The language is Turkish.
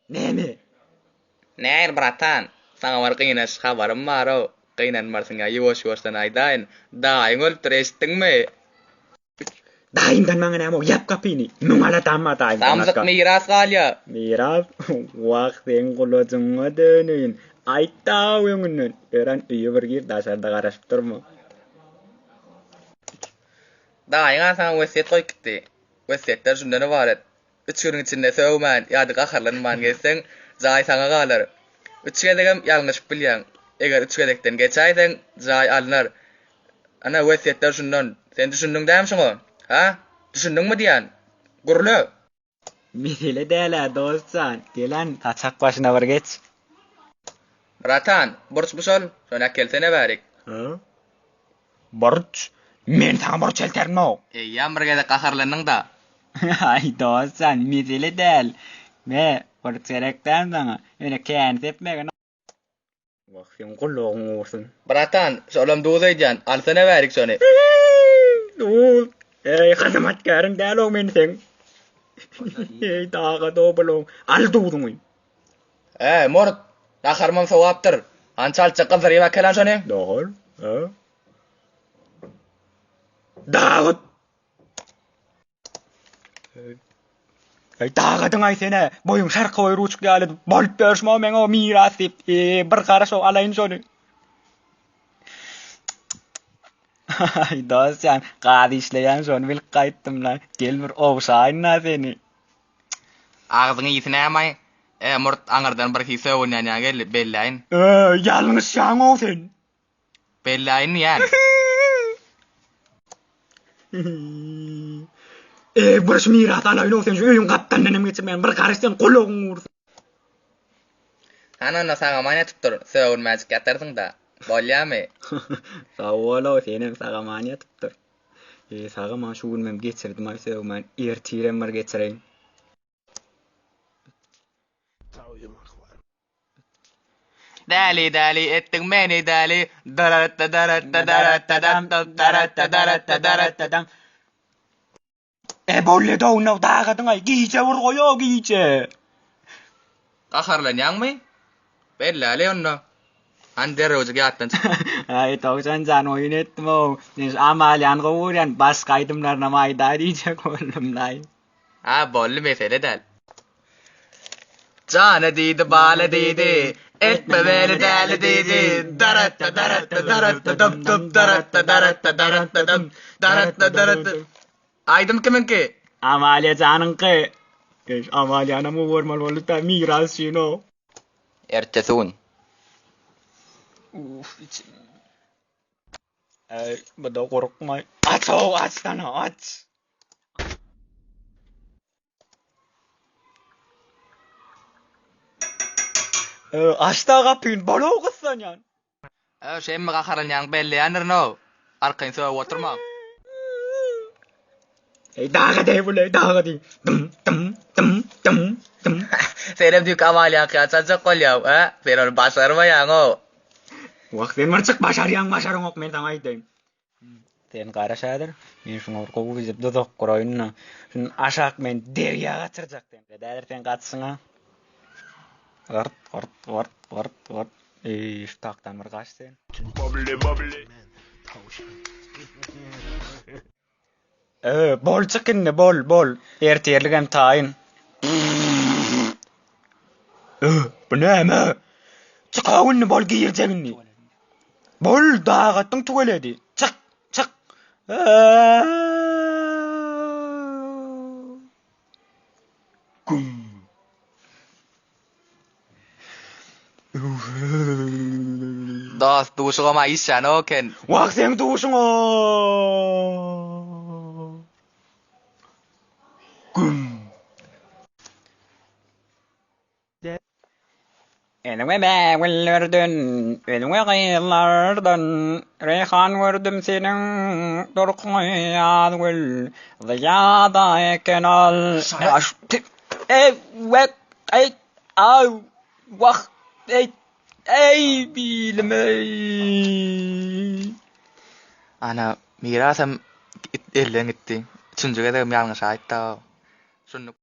Näme? Näir bratan, sana var qıynaş habarım var o. Qıynanmarsınga yuwaş-yuwaşdan aýdaýyn. Daýyň öldüreşdiňmi? Daýyndan maňa näme ýap kapyny. Nuňala tamma daýyn. Samzyk miras galýa. Miras wagtyn guladyňa dönün. Aýtawyňyň. Eran üýe bir gir daşarda garaşyp durma. Daýyňa sana wesiýet goýupdy. Wesiýetler şundan ibaret. 3 güniň içinde söwmän ýa-da gaharlanman gelseň, jaý sana galar. 3 gedegem ýalňyş bilýän. Eger 3 gedekden geçäýseň, jaý alnar. Ana wesiýetler şundan. Sen düşündiň dämşiňo? Ha? Düşündiňmi diýän? Gurlu. Mesele däle dostsan. Gelen taçak başyna bir geç. Bratan, borç buşol, şona kelsene bärik. Ha? Borç. Men sana borç eltermä. Ýa bir gede gaharlanyň da. Ay dostsan, mesele däl. Me borç gerekden sana. Öne kän sepmegen. Wagtyn gulagyň olsun. Bratan, şolam duýdyan, alsana bärik şony. Dur. Ey hizmetkarın däl o men sen. Ey daga dobulum. Al duýduň. Mort, gaharmam sowapdyr. Ançal çykyp zeriba kelen şony. Doğru. Ha? Dağıt. Ay dağıdın ay sene. Boyun şarkı boyu uçuk geldi. Bolup berşme men o miras dip. Bir garaş o alayın şonu. Ay dostsan, gady işleýän şonu bil gaýtdym lan. Gelmir owşaýna seni. Ağzını ýitine amay. Mort aňardan bir hisse oynanýan gelip belläýin. Ýalňyş ýaň o sen. Belläýin ýan. Burası miras alayın o sen. Şu öýüň gapdandan geçirmän bir garaşdan gulagyň ursun. Ana sana manya tuttur. Söwün mäzik ýatarsyň da. Bolýamy? Sağ ol o senin sagamanya tuttur. Sagama şu gün geçirdim ay söwmen ertirem bir geçireň. Däli etdiň meni däli. Daratta. Bolle da onu dağıdın ay giyice vur koyo giyice. Gaharlanýanmy? Belläli onno. Ander özüge atdan. Ay tawsan jan oyun etdim o. Nes amalyan gowuryan bas gaýdymlarna maýda diýjek bollum lay. Bolly mesele däl. Cana diýdi, bala diýdi. Etme beni däli diýdi. Daratta. Aydym kiminki? Amalya janynky. Amalyana mı vormal bolup da miras şino. Ertesun. İçim. Bada korkma. Aç o açsana aç. Aç da kapıyın bana okussan yan. Şemmi gaharlanýan belläýändir no. Arkaň söwüp oturma. Dağa dey bule dağa dey. Dım. Senem diýip amalýan kıýatsa golýaw, Sen onu başarmaýan o. Wagtyn marçyk başarýan ok men taňa aýdym. Sen garaşadyr. Men şunu orkogu bizip dodok guraýyn. Şunu aşak men derýaga çyrjak dem. Däler sen gatsyňa. Vart. Ştakdan bir gaç sen. Bubbly. Bol çykynny bol. Erterligem taýyn. Bu näme? Çykawyny bol giyirjegini. Bol dağatyň tugeledi. Çık. Dost duşugama işan oken. Wagtyn duşuňa. Elime bäwüldün, elime gıylardan, reyhan gördüm senin, durkuyad gül, ziyada eken al. Bilmey. Ana mirasam elleň gitdi. Üçüncü gedegim ýalňyş aýtdy. Şunu